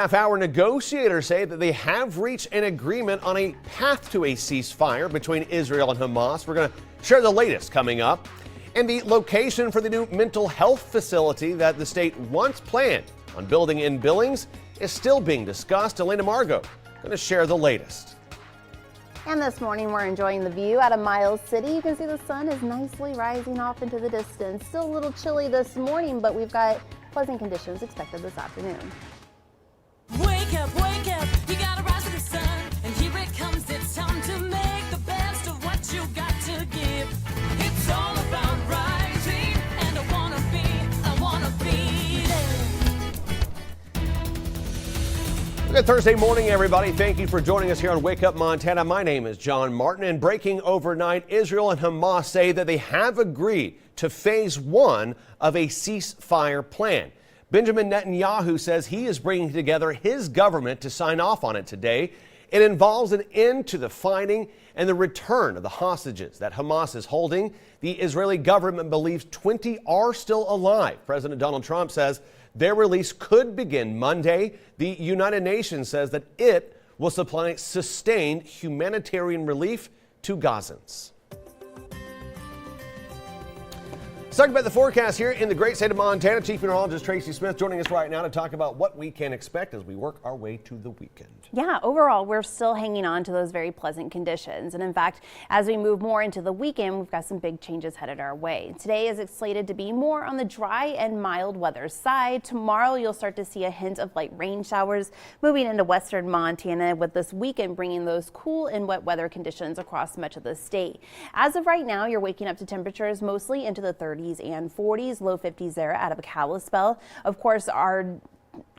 Half-hour negotiators say that they have reached an agreement on a path to a ceasefire between Israel and Hamas. We're going to share the latest coming up. And the location for the new mental health facility that the state once planned on building in Billings is still being discussed. Elena Margot going to share the latest. And this morning we're enjoying the view out of Miles City. You can see the sun is nicely rising off into the distance. Still a little chilly this morning, but we've got pleasant conditions expected this afternoon. Wake up, you gotta rise to the sun, and here it comes, it's time to make the best of what you got to give. It's all about rising, and I wanna be there. Good Thursday morning, everybody. Thank you for joining us here on Wake Up Montana. My name is John Martin, and breaking overnight, Israel and Hamas say that they have agreed to phase one of a ceasefire plan. Benjamin Netanyahu says he is bringing together his government to sign off on it today. It involves an end to the fighting and the return of the hostages that Hamas is holding. The Israeli government believes 20 are still alive. President Donald Trump says their release could begin Monday. The United Nations says that it will supply sustained humanitarian relief to Gazans. Talking about the forecast here in the great state of Montana, Chief Meteorologist Tracy Smith joining us right now to talk about what we can expect as we work our way to the weekend. Yeah, overall, we're still hanging on to those very pleasant conditions. And in fact, as we move more into the weekend, we've got some big changes headed our way. Today is slated to be more on the dry and mild weather side. Tomorrow, you'll start to see a hint of light rain showers moving into western Montana, with this weekend bringing those cool and wet weather conditions across much of the state. As of right now, you're waking up to temperatures mostly into the 30s and 40s, low 50s there out of Kalispell. Of course, our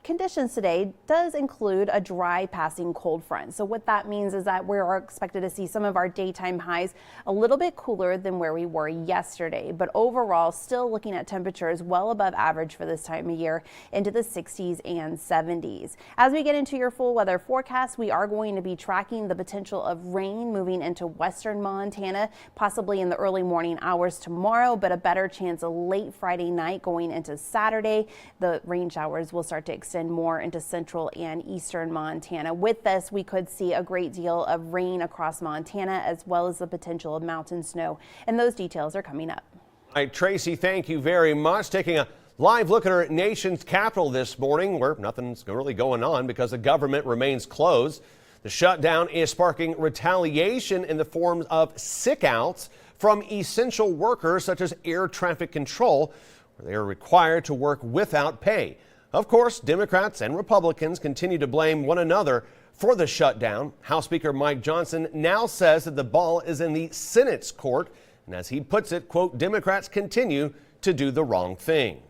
conditions today does include a dry passing cold front. So what that means is that we are expected to see some of our daytime highs a little bit cooler than where we were yesterday. But overall, still looking at temperatures well above average for this time of year into the 60s and 70s. As we get into your full weather forecast, we are going to be tracking the potential of rain moving into western Montana, possibly in the early morning hours tomorrow, but a better chance of late Friday night going into Saturday. The rain showers will start to extend more into central and eastern Montana. With this, we could see a great deal of rain across Montana, as well as the potential of mountain snow. And those details are coming up. All right, Tracy, thank you very much. Taking a live look at our nation's capital this morning, where nothing's really going on because the government remains closed. The shutdown is sparking retaliation in the form of sick-outs from essential workers such as air traffic control, where they are required to work without pay. Of course, Democrats and Republicans continue to blame one another for the shutdown. House Speaker Mike Johnson now says that the ball is in the Senate's court. And as he puts it, quote, Democrats continue to do the wrong thing.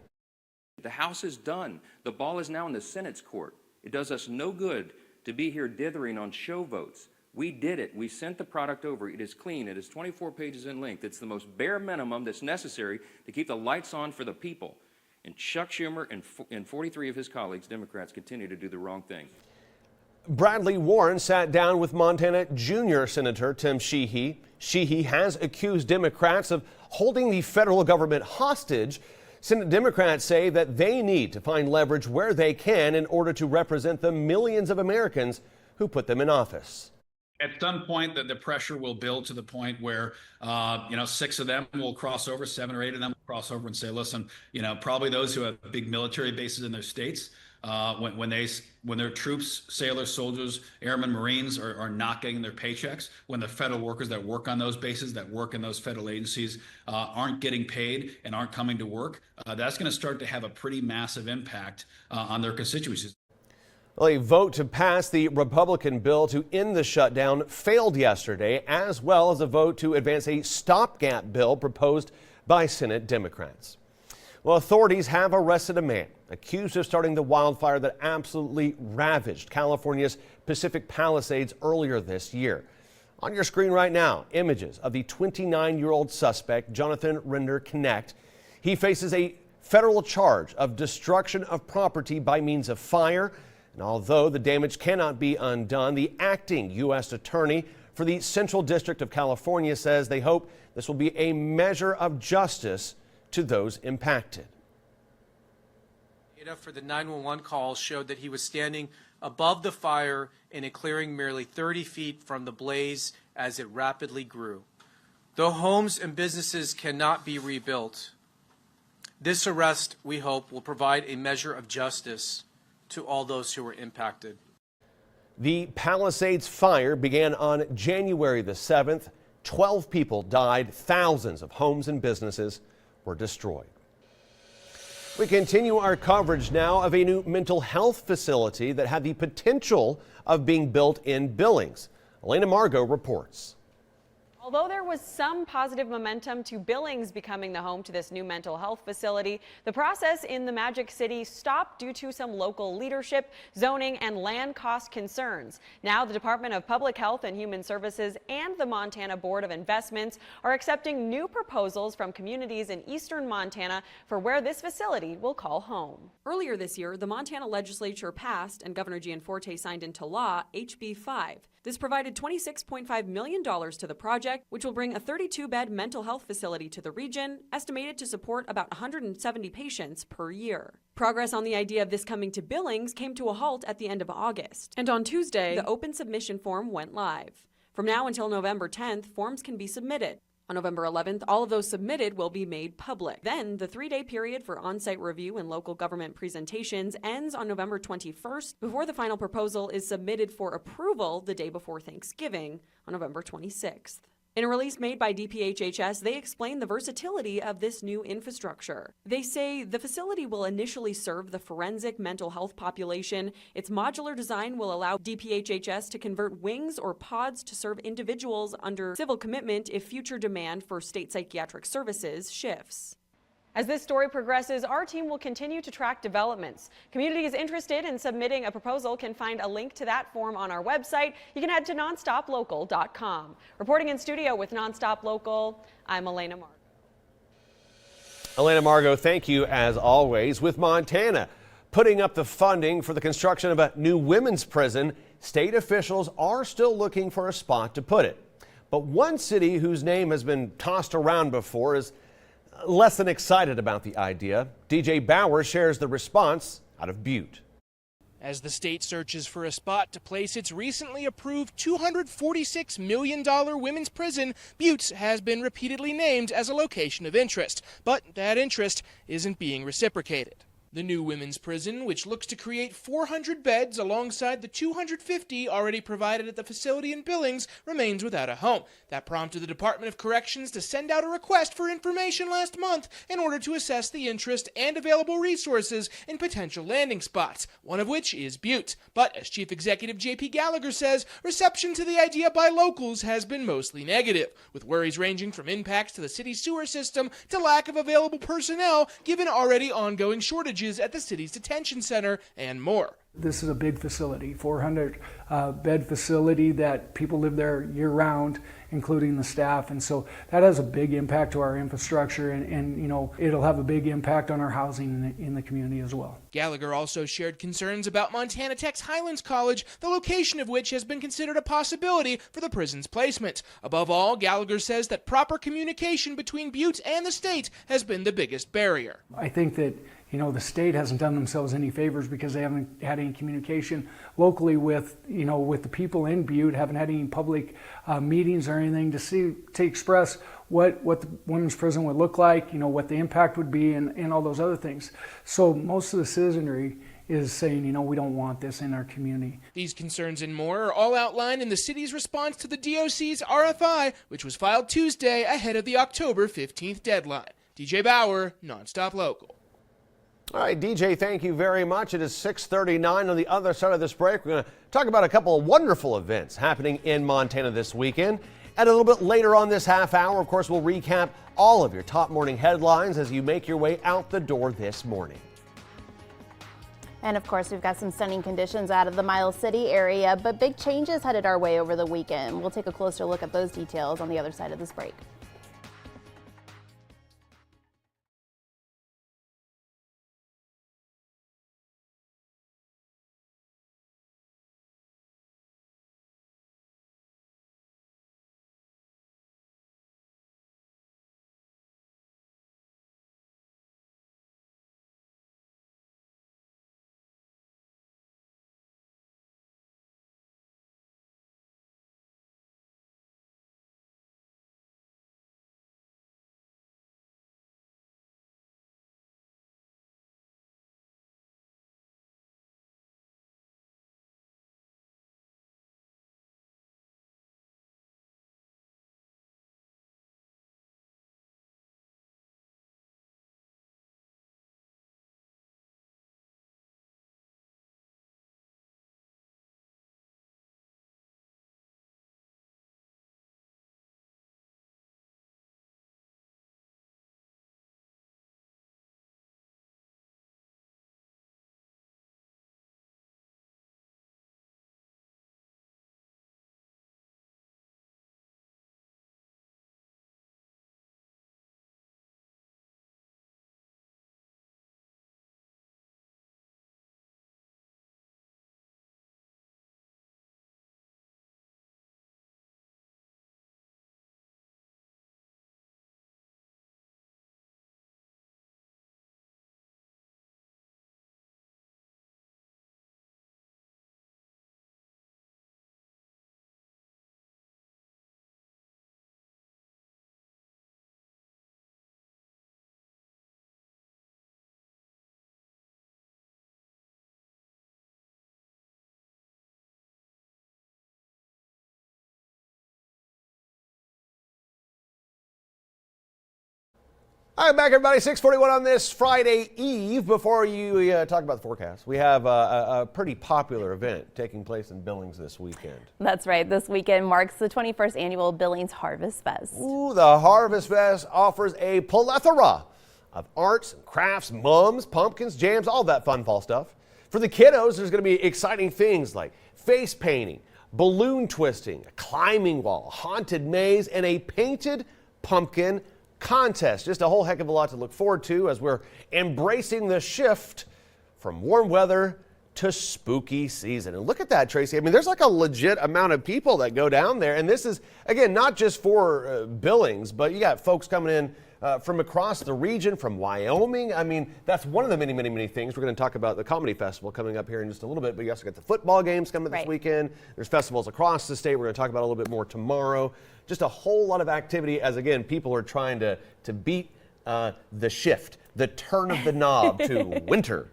The House is done. The ball is now in the Senate's court. It does us no good to be here dithering on show votes. We did it. We sent the product over. It is clean. It is 24 pages in length. It's the most bare minimum that's necessary to keep the lights on for the people. And Chuck Schumer and 43 of his colleagues, Democrats, continue to do the wrong thing. Bradley Warren sat down with Montana Junior Senator Tim Sheehy. Sheehy has accused Democrats of holding the federal government hostage. Senate Democrats say that they need to find leverage where they can in order to represent the millions of Americans who put them in office. At some point, the pressure will build to the point where, 6 of them will cross over, 7 or 8 of them will cross over and say, listen, probably those who have big military bases in their states, when their troops, sailors, soldiers, airmen, Marines are not getting their paychecks, when the federal workers that work on those bases, that work in those federal agencies, aren't getting paid and aren't coming to work, that's going to start to have a pretty massive impact on their constituencies. Well, a vote to pass the Republican bill to end the shutdown failed yesterday, as well as a vote to advance a stopgap bill proposed by Senate Democrats. Well, authorities have arrested a man accused of starting the wildfire that absolutely ravaged California's Pacific Palisades earlier this year. On your screen right now, images of the 29-year-old suspect, Jonathan Render Connect. He faces a federal charge of destruction of property by means of fire. And although the damage cannot be undone, the acting U.S. Attorney for the Central District of California says they hope this will be a measure of justice to those impacted. Data for the 911 calls showed that he was standing above the fire in a clearing merely 30 feet from the blaze as it rapidly grew. Though homes and businesses cannot be rebuilt, this arrest, we hope, will provide a measure of justice to all those who were impacted. The Palisades fire began on January the 7th. 12 people died. Thousands of homes and businesses were destroyed. We continue our coverage now of a new mental health facility that had the potential of being built in Billings. Elena Margot reports. Although there was some positive momentum to Billings becoming the home to this new mental health facility, the process in the Magic City stopped due to some local leadership, zoning, and land cost concerns. Now the Department of Public Health and Human Services and the Montana Board of Investments are accepting new proposals from communities in eastern Montana for where this facility will call home. Earlier this year, the Montana legislature passed and Governor Gianforte signed into law HB 5. This provided $26.5 million to the project, which will bring a 32-bed mental health facility to the region, estimated to support about 170 patients per year. Progress on the idea of this coming to Billings came to a halt at the end of August. And on Tuesday, the open submission form went live. From now until November 10th, forms can be submitted. On November 11th, all of those submitted will be made public. Then, the 3-day period for on-site review and local government presentations ends on November 21st before the final proposal is submitted for approval the day before Thanksgiving on November 26th. In a release made by DPHHS, they explain the versatility of this new infrastructure. They say the facility will initially serve the forensic mental health population. Its modular design will allow DPHHS to convert wings or pods to serve individuals under civil commitment if future demand for state psychiatric services shifts. As this story progresses, our team will continue to track developments. Communities interested in submitting a proposal can find a link to that form on our website. You can head to nonstoplocal.com. Reporting in studio with Nonstop Local, I'm Elena Margot. Elena Margot, thank you as always. With Montana putting up the funding for the construction of a new women's prison, state officials are still looking for a spot to put it. But one city whose name has been tossed around before is less than excited about the idea. DJ Bauer shares the response out of Butte. As the state searches for a spot to place its recently approved $246 million women's prison, Butte has been repeatedly named as a location of interest, but that interest isn't being reciprocated. The new women's prison, which looks to create 400 beds alongside the 250 already provided at the facility in Billings, remains without a home. That prompted the Department of Corrections to send out a request for information last month in order to assess the interest and available resources in potential landing spots, one of which is Butte. But as Chief Executive J.P. Gallagher says, reception to the idea by locals has been mostly negative, with worries ranging from impacts to the city's sewer system to lack of available personnel given already ongoing shortages at the city's detention center and more. This is a big facility, 400 bed facility that people live there year round, including the staff. And so that has a big impact to our infrastructure and you know, it'll have a big impact on our housing in the community as well. Gallagher also shared concerns about Montana Tech's Highlands College, the location of which has been considered a possibility for the prison's placement. Above all, Gallagher says that proper communication between Butte and the state has been the biggest barrier. I think that the state hasn't done themselves any favors because they haven't had any communication locally with the people in Butte, haven't had any public meetings or anything to express what the women's prison would look like, what the impact would be and all those other things. So most of the citizenry is saying, we don't want this in our community. These concerns and more are all outlined in the city's response to the DOC's RFI, which was filed Tuesday ahead of the October 15th deadline. DJ Bauer, Nonstop Local. All right, DJ, thank you very much. It is 6:39. On the other side of this break, we're going to talk about a couple of wonderful events happening in Montana this weekend. And a little bit later on this half hour, of course, we'll recap all of your top morning headlines as you make your way out the door this morning. And of course, we've got some stunning conditions out of the Miles City area, but big changes headed our way over the weekend. We'll take a closer look at those details on the other side of this break. All right, back everybody, 6:41 on this Friday Eve. Before you talk about the forecast, we have a pretty popular event taking place in Billings this weekend. That's right. This weekend marks the 21st annual Billings Harvestfest. Ooh, the Harvestfest offers a plethora of arts and crafts, mums, pumpkins, jams, all that fun fall stuff. For the kiddos, there's going to be exciting things like face painting, balloon twisting, a climbing wall, haunted maze, and a painted pumpkin contest. Just a whole heck of a lot to look forward to as we're embracing the shift from warm weather to spooky season. And look at that, Tracy. I mean, there's like a legit amount of people that go down there. And this is, again, not just for Billings, but you got folks coming in from across the region, from Wyoming. I mean, that's one of the many, many, many things. We're going to talk about the comedy festival coming up here in just a little bit, but you also got the football games coming this weekend. There's festivals across the state. We're going to talk about a little bit more tomorrow. Just a whole lot of activity as, again, people are trying to beat the shift, the turn of the knob to winter.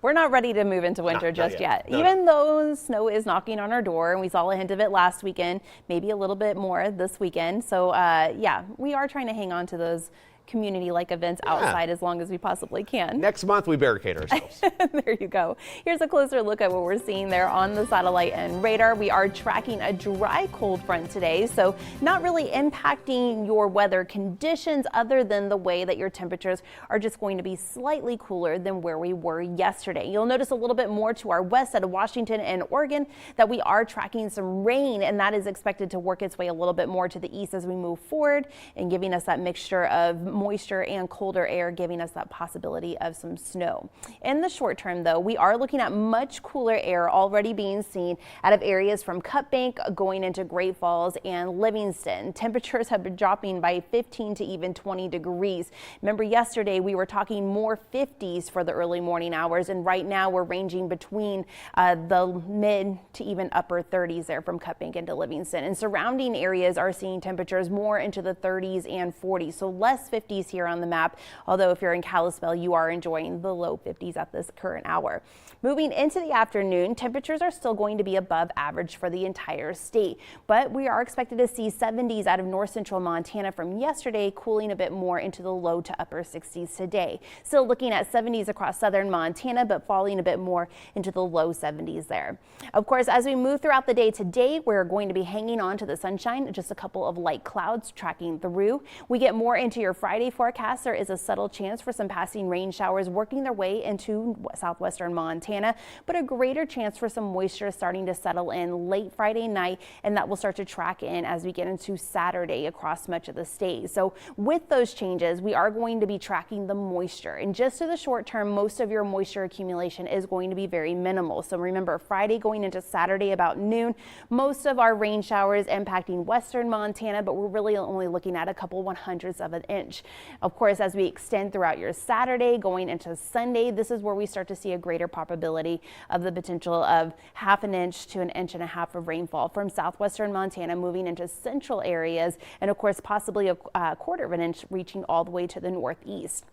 We're not ready to move into winter just yet. No. Even though snow is knocking on our door, and we saw a hint of it last weekend, maybe a little bit more this weekend. So, yeah, we are trying to hang on to those community-like events outside as long as we possibly can. Next month, we barricade ourselves. There you go. Here's a closer look at what we're seeing there on the satellite and radar. We are tracking a dry cold front today, so not really impacting your weather conditions other than the way that your temperatures are just going to be slightly cooler than where we were yesterday. You'll notice a little bit more to our west out of Washington and Oregon that we are tracking some rain, and that is expected to work its way a little bit more to the east as we move forward and giving us that mixture of moisture and colder air, giving us that possibility of some snow. In the short term, though, we are looking at much cooler air already being seen out of areas from Cut Bank going into Great Falls and Livingston. Temperatures have been dropping by 15 to even 20 degrees. Remember, yesterday we were talking more 50s for the early morning hours, and right now we're ranging between the mid to even upper 30s there from Cut Bank into Livingston. And surrounding areas are seeing temperatures more into the 30s and 40s, so less 50s here on the map, although if you're in Kalispell, you are enjoying the low 50s at this current hour. Moving into the afternoon, temperatures are still going to be above average for the entire state, but we are expected to see 70s out of north central Montana from yesterday, cooling a bit more into the low to upper 60s today. Still looking at 70s across southern Montana, but falling a bit more into the low 70s there. Of course, as we move throughout the day today, we're going to be hanging on to the sunshine, just a couple of light clouds tracking through. We get more into your Friday forecast. There is a subtle chance for some passing rain showers working their way into southwestern Montana, but a greater chance for some moisture starting to settle in late Friday night, and that will start to track in as we get into Saturday across much of the state. So with those changes, we are going to be tracking the moisture, and just to the short term, most of your moisture accumulation is going to be very minimal. So remember, Friday going into Saturday about noon, most of our rain showers impacting western Montana, but we're really only looking at a couple 1/100ths of an inch. Of course, as we extend throughout your Saturday going into Sunday, this is where we start to see a greater probability of the potential of 1/2 inch to 1.5 inches of rainfall from southwestern Montana moving into central areas, and of course possibly a 1/4 of an inch reaching all the way to the northeast.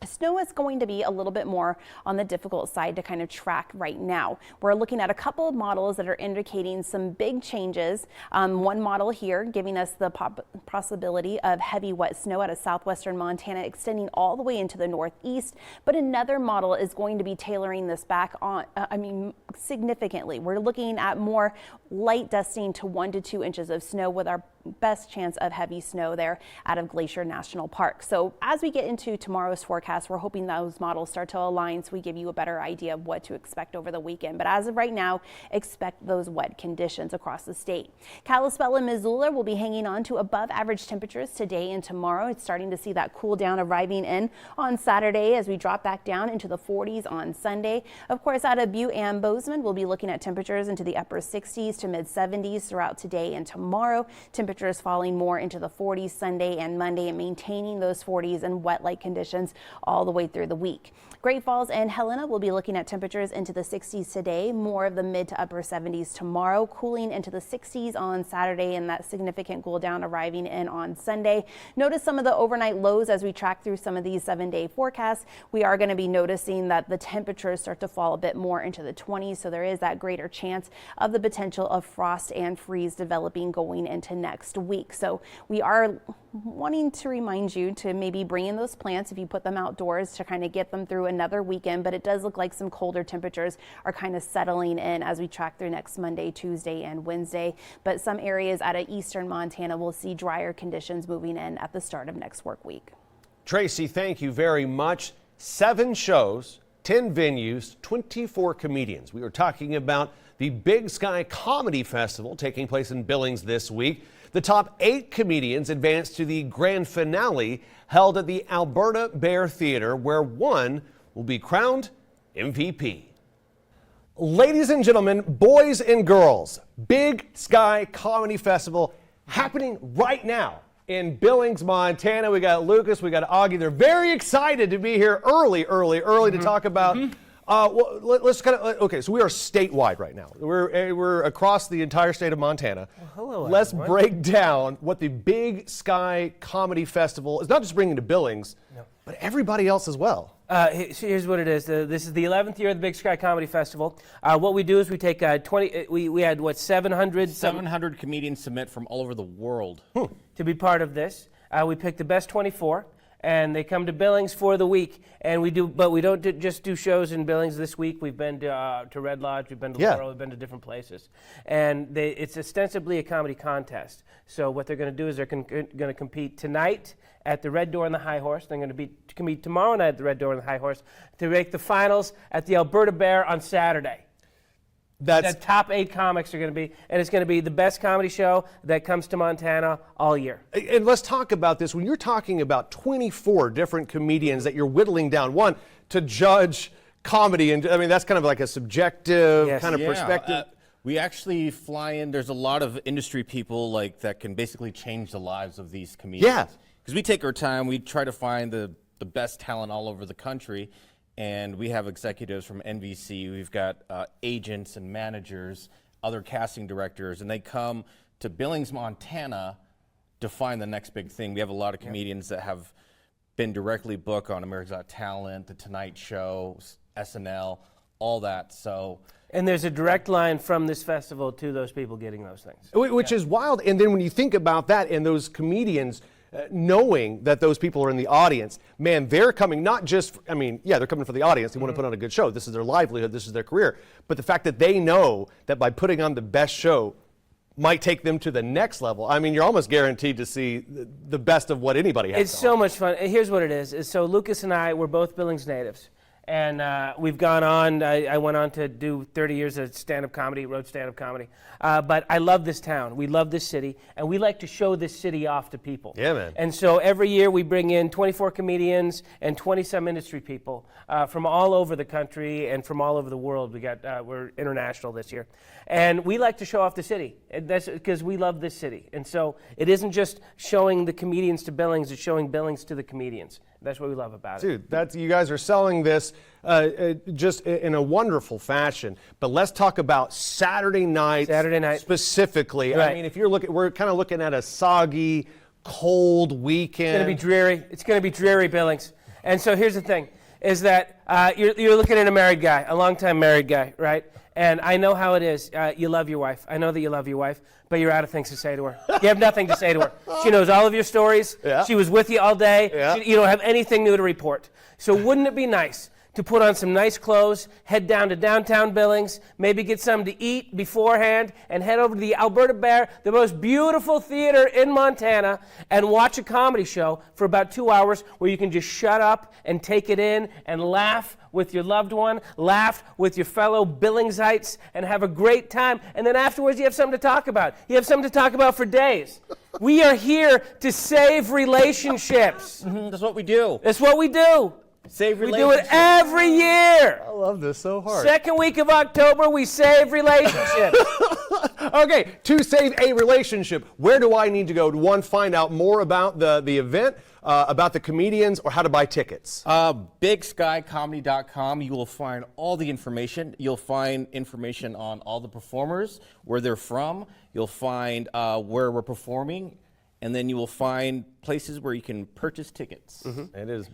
Snow is going to be a little bit more on the difficult side to kind of track right now. We're looking at a couple of models that are indicating some big changes. One model here giving us the possibility of heavy wet snow out of southwestern Montana extending all the way into the northeast, but another model is going to be tailoring this back on, significantly. We're looking at more light dusting to 1 to 2 inches of snow with our best chance of heavy snow there out of Glacier National Park. So as we get into tomorrow's forecast, we're hoping those models start to align so we give you a better idea of what to expect over the weekend. But as of right now, expect those wet conditions across the state. Kalispell and Missoula will be hanging on to above average temperatures today and tomorrow. It's starting to see that cool down arriving in on Saturday as we drop back down into the 40s on Sunday. Of course, out of Butte and Bozeman, we'll be looking at temperatures into the upper 60s to mid 70s throughout today and tomorrow. Temperatures falling more into the 40s Sunday and Monday and maintaining those 40s and wet-like conditions all the way through the week. Great Falls and Helena will be looking at temperatures into the 60s today, more of the mid to upper 70s tomorrow, cooling into the 60s on Saturday, and that significant cool down arriving in on Sunday. Notice some of the overnight lows as we track through some of these 7-day forecasts. We are going to be noticing that the temperatures start to fall a bit more into the 20s, so there is that greater chance of the potential of frost and freeze developing going into next next week. So we are wanting to remind you to maybe bring in those plants if you put them outdoors to kind of get them through another weekend. But it does look like some colder temperatures are kind of settling in as we track through next Monday, Tuesday, and Wednesday. But some areas out of eastern Montana will see drier conditions moving in at the start of next work week. Tracy, thank you very much. 7 shows, 10 venues, 24 comedians. We were talking about the Big Sky Comedy Festival taking place in Billings this week. The top 8 comedians advanced to the grand finale held at the Alberta Bear Theater, where one will be crowned MVP. Ladies and gentlemen, boys and girls, Big Sky Comedy Festival happening right now in Billings, Montana. We got Lucas, we got Augie. They're very excited to be here early to talk about. Well, let's kind of okay. So we are statewide right now. We're across the entire state of Montana. Well, hello, let's everyone. break down what the Big Sky Comedy Festival is not just bringing to Billings, but everybody else as well. Here's what it is. This is the 11th year of the Big Sky Comedy Festival. What we do is we take 20. We had what 700 comedians submit from all over the world to be part of this. We pick the best 24, and they come to Billings for the week. And we do, but we don't just do shows in Billings this week. We've been to Red Lodge, we've been to Laurel, we've been to different places, and it's ostensibly a comedy contest. So what they're going to do is they're going to compete tonight at the Red Door and the High Horse. They're going to compete tomorrow night at the Red Door and the High Horse to make the finals at the Alberta Bear on Saturday. The top 8 comics are going to be, and it's going to be the best comedy show that comes to Montana all year. And let's talk about this. When you're talking about 24 different comedians that you're whittling down, one, to judge comedy, and I mean, that's kind of like a subjective kind of perspective. We actually fly in. There's a lot of industry people that can basically change the lives of these comedians. Yeah. Because we take our time. We try to find the best talent all over the country. And we have executives from NBC. We've got agents and managers, other casting directors, and they come to Billings, Montana to find the next big thing. We have a lot of comedians that have been directly booked on America's Got Talent, The Tonight Show, SNL, all that. And there's a direct line from this festival to those people getting those things. Which is wild. And then when you think about that and those comedians knowing that those people are in the audience, man, they're coming not just, they're coming for the audience. They want to put on a good show. This is their livelihood. This is their career. But the fact that they know that by putting on the best show might take them to the next level. I mean, you're almost guaranteed to see the best of what anybody has. It's so much fun. Here's what it is. So Lucas and I, we're both Billings natives. And we've gone on, I went on to do 30 years of stand-up comedy, wrote stand-up comedy. But I love this town. We love this city. And we like to show this city off to people. Yeah, man. And so every year we bring in 24 comedians and 20-some industry people from all over the country and from all over the world. We're international this year. And we like to show off the city. And that's because we love this city. And so it isn't just showing the comedians to Billings, it's showing Billings to the comedians. That's what we love about it. Dude, you guys are selling this just in a wonderful fashion. But let's talk about Saturday night specifically. Right. I mean, if we're kind of looking at a soggy, cold weekend. It's going to be dreary. It's going to be dreary, Billings. And so here's the thing, is that you're looking at a married guy, a longtime married guy, right? And I know how it is. You love your wife. I know that you love your wife, but you're out of things to say to her. You have nothing to say to her. She knows all of your stories. Yeah. She was with you all day. Yeah. You don't have anything new to report. So wouldn't it be nice to put on some nice clothes, head down to downtown Billings, maybe get something to eat beforehand, and head over to the Alberta Bear, the most beautiful theater in Montana, and watch a comedy show for about 2 hours where you can just shut up and take it in and laugh with your loved one, laugh with your fellow Billingsites, and have a great time. And then afterwards, you have something to talk about. You have something to talk about for days. We are here to save relationships. That's what we do. That's what we do. Save We relationships. do it every year. I love this so hard. Second week of October, we save relationships. Okay, to save a relationship, where do I need to go to, one, find out more about the event, about the comedians, or how to buy tickets? BigSkyComedy.com. You will find all the information. You'll find information on all the performers, where they're from. You'll find where we're performing, and then you will find places where you can purchase tickets. It is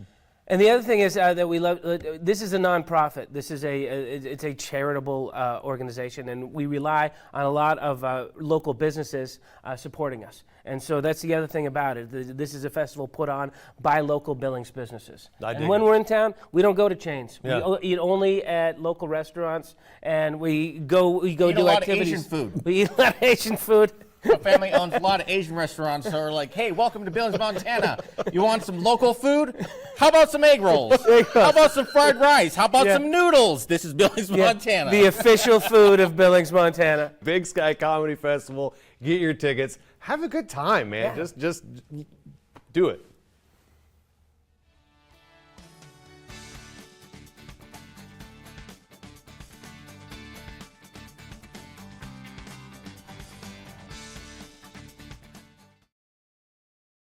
And the other thing is that we love. This is a nonprofit. This is it's a charitable organization, and we rely on a lot of local businesses supporting us. And so that's the other thing about it. This is a festival put on by local Billings businesses. And when we're in town, we don't go to chains. Yeah. We eat only at local restaurants, and we go do activities. We eat a lot of Asian food. My family owns a lot of Asian restaurants, so we're like, hey, welcome to Billings, Montana. You want some local food? How about some egg rolls? How about some fried rice? How about some noodles? This is Billings, Montana. The official food of Billings, Montana. Big Sky Comedy Festival. Get your tickets. Have a good time, man. Just do it.